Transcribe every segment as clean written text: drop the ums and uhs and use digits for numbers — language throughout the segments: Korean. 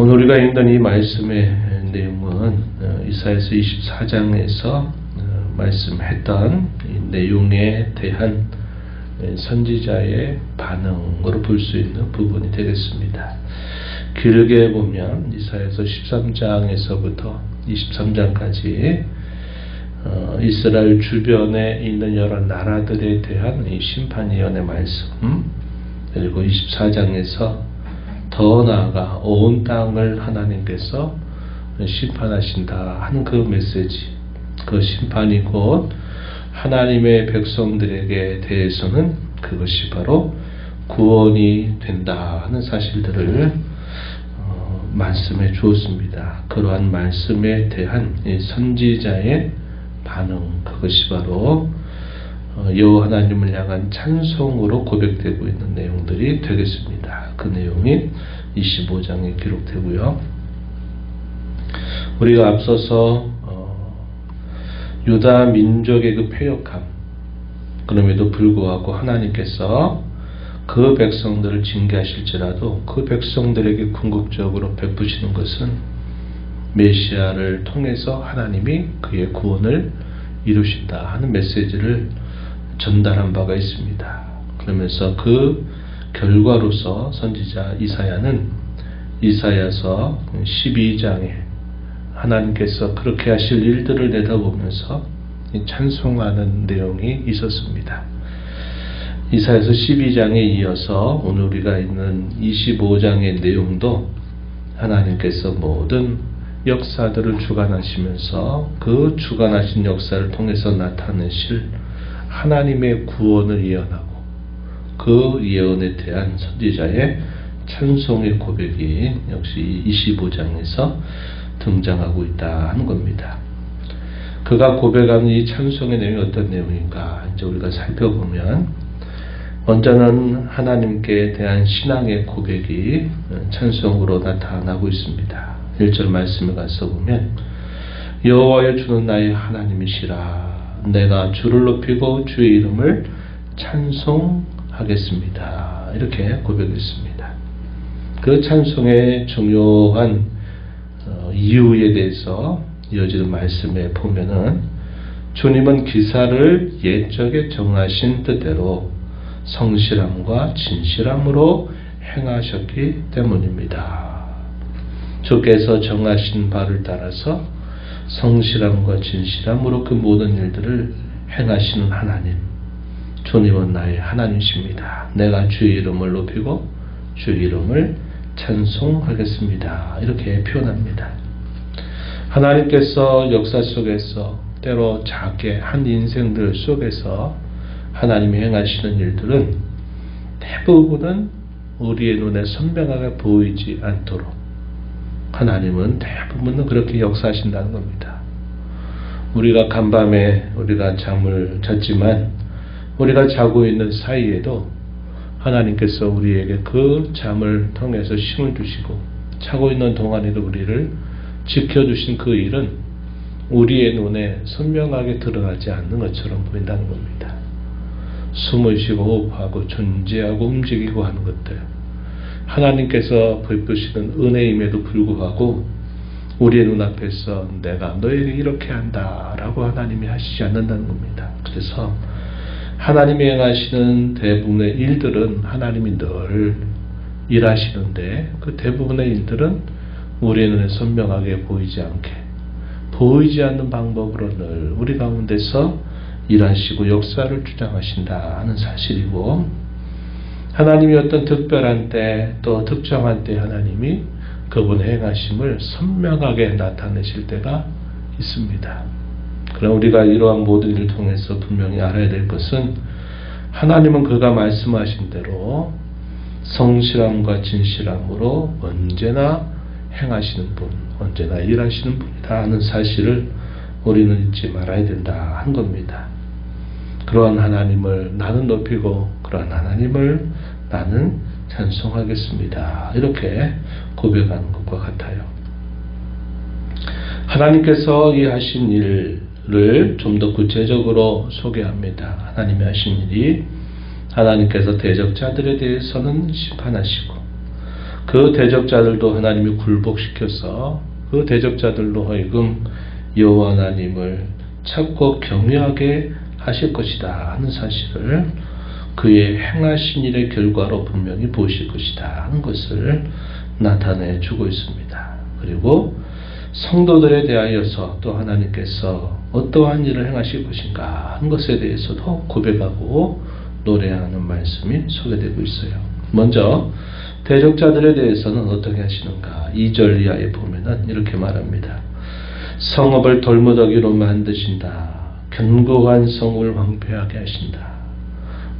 오늘 우리가 읽는 이 말씀의 내용은 이사야서 24장에서 말씀했던 이 내용에 대한 선지자의 반응으로 볼 수 있는 부분이 되겠습니다. 길게 보면 이사야서 13장에서부터 23장까지 이스라엘 주변에 있는 여러 나라들에 대한 이 심판 예언의 말씀, 그리고 24장에서 더 나아가 온 땅을 하나님께서 심판하신다 하는 그 메시지, 그 심판이 곧 하나님의 백성들에게 대해서는 그것이 바로 구원이 된다 하는 사실들을 말씀해 주었습니다. 그러한 말씀에 대한 선지자의 반응, 그것이 바로 여호와 하나님을 향한 찬송으로 고백되고 있는 내용들이 되겠습니다. 그 내용이 25장에 기록되고요. 우리가 앞서서 유다 민족의 그 패역함, 그럼에도 불구하고 하나님께서 그 백성들을 징계하실지라도 그 백성들에게 궁극적으로 베푸시는 것은 메시아를 통해서 하나님이 그의 구원을 이루신다 하는 메시지를 전달한 바가 있습니다. 그러면서 그 결과로서 선지자 이사야는 이사야서 12장에 하나님께서 그렇게 하실 일들을 내다보면서 찬송하는 내용이 있었습니다. 이사야서 12장에 이어서 오늘 우리가 있는 25장의 내용도 하나님께서 모든 역사들을 주관하시면서 그 주관하신 역사를 통해서 나타내실 하나님의 구원을 예언하고 그 예언에 대한 선지자의 찬송의 고백이 역시 25장에서 등장하고 있다 하는 겁니다. 그가 고백하는 이 찬송의 내용이 어떤 내용인가 이제 우리가 살펴보면, 먼저는 하나님께 대한 신앙의 고백이 찬송으로 나타나고 있습니다. 1절 말씀에 가서 보면 여호와여 주는 나의 하나님이시라, 내가 주를 높이고 주의 이름을 찬송하겠습니다. 이렇게 고백했습니다. 그 찬송의 중요한 이유에 대해서 이어지는 말씀에 보면은 주님은 기사를 옛적에 정하신 뜻대로 성실함과 진실함으로 행하셨기 때문입니다. 주께서 정하신 바를 따라서 성실함과 진실함으로 그 모든 일들을 행하시는 하나님, 주님은 나의 하나님이십니다. 내가 주의 이름을 높이고 주의 이름을 찬송하겠습니다. 이렇게 표현합니다. 하나님께서 역사 속에서 때로 작게 한 인생들 속에서 하나님이 행하시는 일들은 대부분은 우리의 눈에 선명하게 보이지 않도록 하나님은 대부분은 그렇게 역사하신다는 겁니다. 우리가 간밤에 우리가 잠을 잤지만 우리가 자고 있는 사이에도 하나님께서 우리에게 그 잠을 통해서 힘을 주시고 자고 있는 동안에도 우리를 지켜주신 그 일은 우리의 눈에 선명하게 드러나지 않는 것처럼 보인다는 겁니다. 숨을 쉬고 호흡하고 존재하고 움직이고 하는 것들, 하나님께서 베푸시는 은혜임에도 불구하고 우리의 눈앞에서 내가 너에게 이렇게 한다 라고 하나님이 하시지 않는다는 겁니다. 그래서 하나님이 행하시는 대부분의 일들은 하나님이 늘 일하시는데 그 대부분의 일들은 우리의 눈에 선명하게 보이지 않는 방법으로 늘 우리 가운데서 일하시고 역사를 주장하신다 하는 사실이고, 하나님이 어떤 특별한 때 또 특정한 때 하나님이 그분의 행하심을 선명하게 나타내실 때가 있습니다. 그럼 우리가 이러한 모든 일을 통해서 분명히 알아야 될 것은 하나님은 그가 말씀하신 대로 성실함과 진실함으로 언제나 행하시는 분, 언제나 일하시는 분이다 하는 사실을 우리는 잊지 말아야 된다 한 겁니다. 그러한 하나님을 나는 높이고 그러한 하나님을 나는 찬송하겠습니다. 이렇게 고백하는 것과 같아요. 하나님께서 이 하신 일을 좀 더 구체적으로 소개합니다. 하나님이 하신 일이 하나님께서 대적자들에 대해서는 심판하시고 그 대적자들도 하나님이 굴복시켜서 그 대적자들로 하여금 여호와 하나님을 찾고 경외하게 하실 것이다 하는 사실을 그의 행하신 일의 결과로 분명히 보실 것이다 하는 것을 나타내 주고 있습니다. 그리고 성도들에 대하여서 또 하나님께서 어떠한 일을 행하실 것인가 하는 것에 대해서도 고백하고 노래하는 말씀이 소개되고 있어요. 먼저 대적자들에 대해서는 어떻게 하시는가? 2절 이하에 보면은 이렇게 말합니다. 성읍을 돌무더기로 만드신다. 견고한 성을 황폐하게 하신다.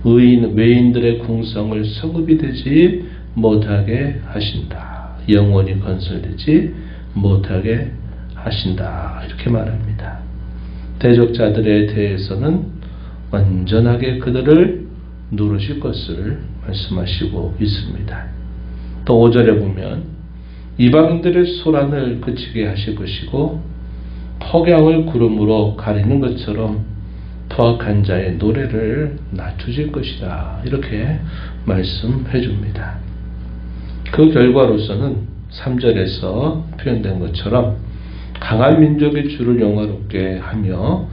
외인들의 궁성을 성읍이 되지 못하게 하신다. 영원히 건설되지 못하게 하신다. 이렇게 말합니다. 대적자들에 대해서는 완전하게 그들을 누르실 것을 말씀하시고 있습니다. 또 5절에 보면 이방인들의 소란을 그치게 하실 것이고 폭양을 구름으로 가리는 것처럼 포악한 자의 노래를 낮추실 것이다. 이렇게 말씀해 줍니다. 그 결과로서는 3절에서 표현된 것처럼 강한 민족의 주를 영화롭게 하며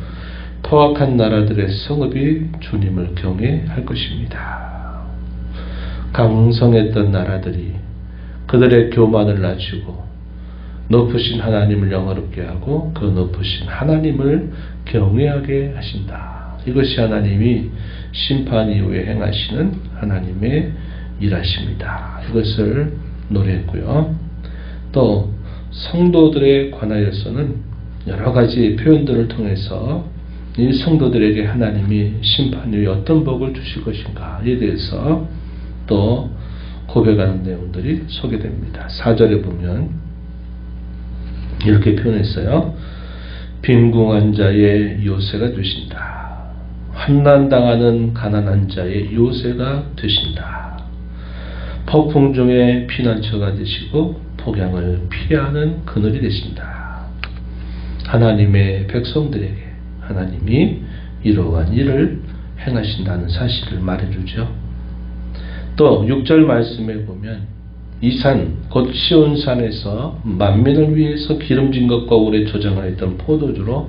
포악한 나라들의 성읍이 주님을 경외할 것입니다. 강성했던 나라들이 그들의 교만을 낮추고 높으신 하나님을 영화롭게 하고 그 높으신 하나님을 경외하게 하신다. 이것이 하나님이 심판 이후에 행하시는 하나님의 일하십니다. 이것을 노래했고요. 또 성도들에 관하여서는 여러 가지 표현들을 통해서 이 성도들에게 하나님이 심판 이후에 어떤 복을 주실 것인가에 대해서 또 고백하는 내용들이 소개됩니다. 4절에 보면 이렇게 표현했어요. 빈궁한 자의 요새가 되신다. 환난당하는 가난한 자의 요새가 되신다. 폭풍 중에 피난처가 되시고 폭양을 피하는 그늘이 되신다. 하나님의 백성들에게 하나님이 이러한 일을 행하신다는 사실을 말해주죠. 또 6절 말씀에 보면 이 산, 곧 시온산에서 만민을 위해서 기름진 것과 오래 저장하였던 포도주로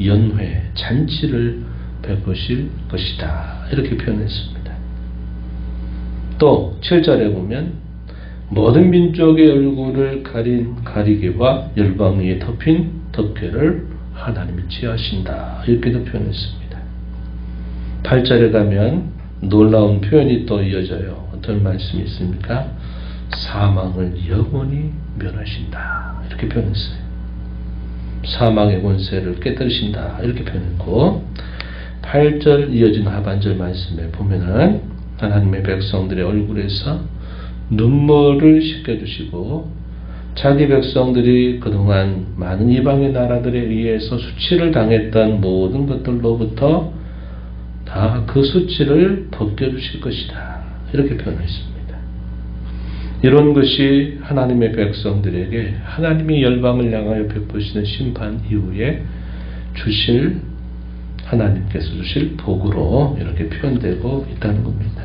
연회, 잔치를 베푸실 것이다. 이렇게 표현했습니다. 또 7절에 보면 모든 민족의 얼굴을 가린 가리개와 열방 위에 덮인 덮개를 하나님이 취하신다. 이렇게도 표현했습니다. 8절에 가면 놀라운 표현이 또 이어져요. 어떤 말씀이 있습니까? 사망을 영원히 멸하신다. 이렇게 표현했어요. 사망의 권세를 깨뜨리신다. 이렇게 표현했고 8절 이어진 하반절 말씀에 보면은 하나님의 백성들의 얼굴에서 눈물을 씻겨주시고 자기 백성들이 그동안 많은 이방의 나라들에 의해서 수치를 당했던 모든 것들로부터 다 그 수치를 벗겨주실 것이다. 이렇게 표현했습니다. 이런 것이 하나님의 백성들에게 하나님이 열방을 향하여 베푸시는 심판 이후에 주실 하나님께서 주실 복으로 이렇게 표현되고 있다는 겁니다.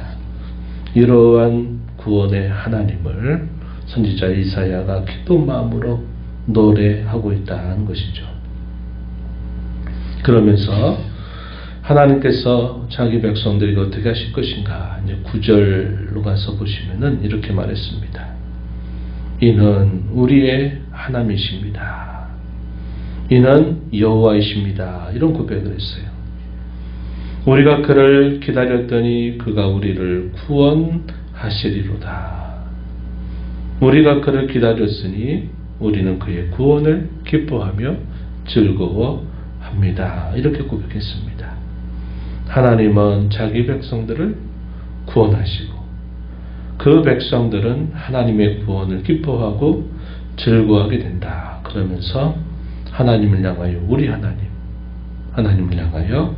이러한 구원의 하나님을 선지자 이사야가 기쁜 마음으로 노래하고 있다는 것이죠. 그러면서 하나님께서 자기 백성들에게 어떻게 하실 것인가? 이제 9절로 가서 보시면은 이렇게 말했습니다. 이는 우리의 하나님이십니다. 이는 여호와이십니다. 이런 고백을 했어요. 우리가 그를 기다렸더니 그가 우리를 구원하시리로다. 우리가 그를 기다렸으니 우리는 그의 구원을 기뻐하며 즐거워합니다. 이렇게 고백했습니다. 하나님은 자기 백성들을 구원하시고 그 백성들은 하나님의 구원을 기뻐하고 즐거워하게 된다. 그러면서 하나님을 향하여 우리 하나님을 향하여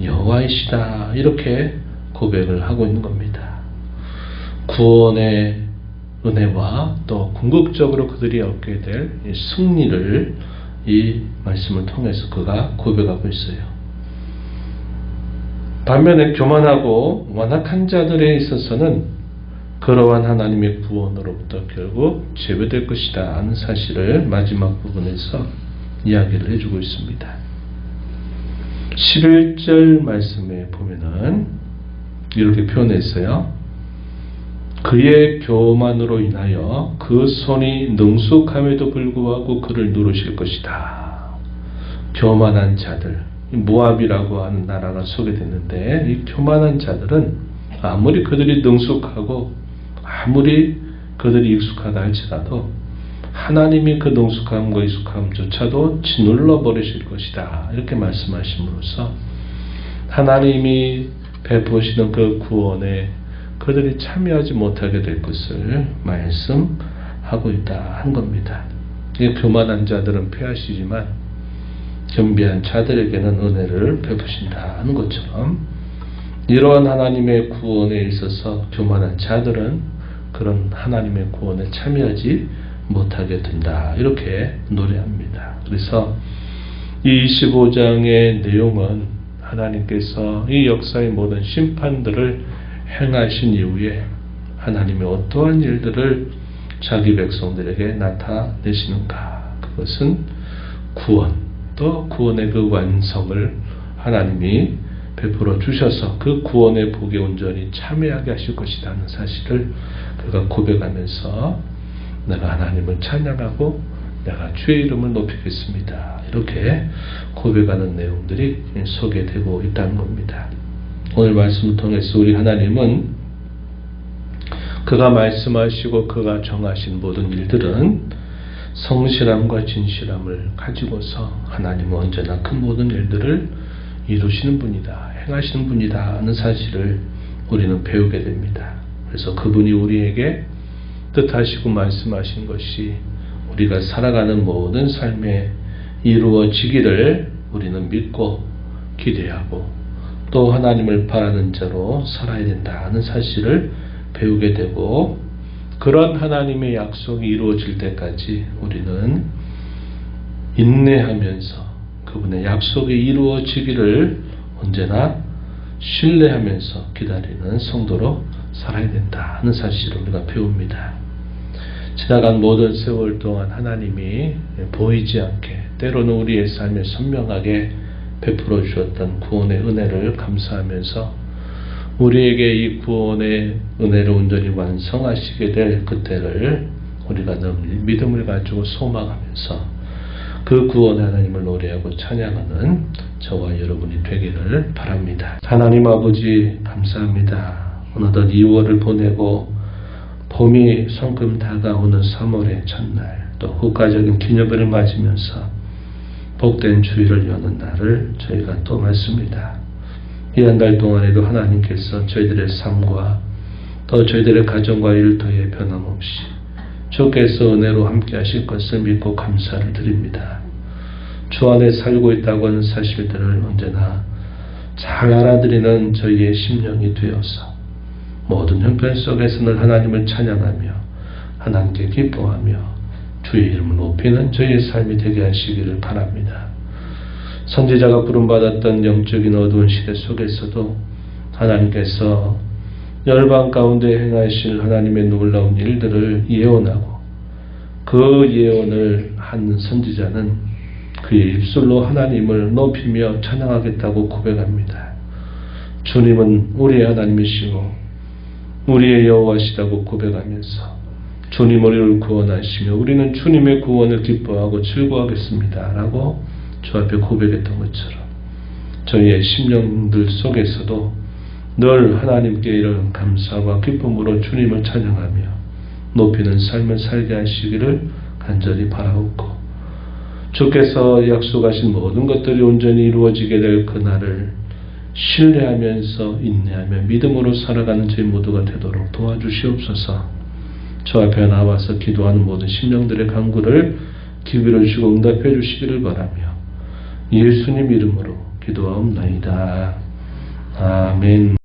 여호와이시다. 이렇게 고백을 하고 있는 겁니다. 구원의 은혜와 또 궁극적으로 그들이 얻게 될 승리를 이 말씀을 통해서 그가 고백하고 있어요. 반면에 교만하고 완악한 자들에 있어서는 그러한 하나님의 구원으로부터 결국 제외될 것이다 하는 사실을 마지막 부분에서 이야기를 해주고 있습니다. 11절 말씀에 보면은 이렇게 표현했어요. 그의 교만으로 인하여 그 손이 능숙함에도 불구하고 그를 누르실 것이다. 교만한 자들, 모압이라고 하는 나라가 소개됐는데 이 교만한 자들은 아무리 그들이 능숙하고 아무리 그들이 익숙하다 할지라도 하나님이 그 능숙함과 익숙함조차도 짓눌러 버리실 것이다. 이렇게 말씀하심으로써 하나님이 베푸시는 그 구원에 그들이 참여하지 못하게 될 것을 말씀하고 있다 한 겁니다. 이 교만한 자들은 패하시지만 겸비한 자들에게는 은혜를 베푸신다 하는 것처럼 이러한 하나님의 구원에 있어서 교만한 자들은 그런 하나님의 구원에 참여하지 못하게 된다. 이렇게 노래합니다. 그래서 이 25장의 내용은 하나님께서 이 역사의 모든 심판들을 행하신 이후에 하나님의 어떠한 일들을 자기 백성들에게 나타내시는가. 그것은 구원, 또 구원의 그 완성을 하나님이 베풀어 주셔서 그 구원의 복에 온전히 참여하게 하실 것이다 하는 사실을 그가 고백하면서 내가 하나님을 찬양하고 내가 주의 이름을 높이겠습니다. 이렇게 고백하는 내용들이 소개되고 있다는 겁니다. 오늘 말씀을 통해서 우리 하나님은 그가 말씀하시고 그가 정하신 모든 일들은 성실함과 진실함을 가지고서 하나님은 언제나 그 모든 일들을 이루시는 분이다, 행하시는 분이다 하는 사실을 우리는 배우게 됩니다. 그래서 그분이 우리에게 뜻하시고 말씀하신 것이 우리가 살아가는 모든 삶에 이루어지기를 우리는 믿고 기대하고 또 하나님을 바라는 자로 살아야 된다 하는 사실을 배우게 되고 그런 하나님의 약속이 이루어질 때까지 우리는 인내하면서 그분의 약속이 이루어지기를 언제나 신뢰하면서 기다리는 성도로 살아야 된다 하는 사실을 우리가 배웁니다. 지나간 모든 세월 동안 하나님이 보이지 않게 때로는 우리의 삶에 선명하게 베풀어 주었던 구원의 은혜를 감사하면서 우리에게 이 구원의 은혜를 온전히 완성하시게 될 그때를 우리가 늘 믿음을 가지고 소망하면서 그 구원의 하나님을 노래하고 찬양하는 저와 여러분이 되기를 바랍니다. 하나님 아버지 감사합니다. 어느덧 2월을 보내고 봄이 성큼 다가오는 3월의 첫날 또 국가적인 기념일을 맞으면서 복된 주일을 여는 날을 저희가 또 맞습니다. 이 한 달 동안에도 하나님께서 저희들의 삶과 또 저희들의 가정과 일터에 변함없이 주께서 은혜로 함께 하실 것을 믿고 감사를 드립니다. 주 안에 살고 있다고 하는 사실들을 언제나 잘 알아들이는 저희의 심령이 되어서 모든 형편 속에서는 하나님을 찬양하며 하나님께 기뻐하며 주의 이름을 높이는 저희의 삶이 되게 하시기를 바랍니다. 선지자가 부름받았던 영적인 어두운 시대 속에서도 하나님께서 열방 가운데 행하실 하나님의 놀라운 일들을 예언하고 그 예언을 한 선지자는 그의 입술로 하나님을 높이며 찬양하겠다고 고백합니다. 주님은 우리의 하나님이시고 우리의 여호와시다고 고백하면서 주님 우리를 구원하시며 우리는 주님의 구원을 기뻐하고 즐거워하겠습니다 라고 주 앞에 고백했던 것처럼 저희의 심령들 속에서도 늘 하나님께 이런 감사와 기쁨으로 주님을 찬양하며 높이는 삶을 살게 하시기를 간절히 바라옵고 주께서 약속하신 모든 것들이 온전히 이루어지게 될 그날을 신뢰하면서 인내하며 믿음으로 살아가는 저희 모두가 되도록 도와주시옵소서. 주 앞에 나와서 기도하는 모든 심령들의 간구를 기회를 주시고 응답해 주시기를 바라며 예수님 이름으로 기도하옵나이다. 아멘.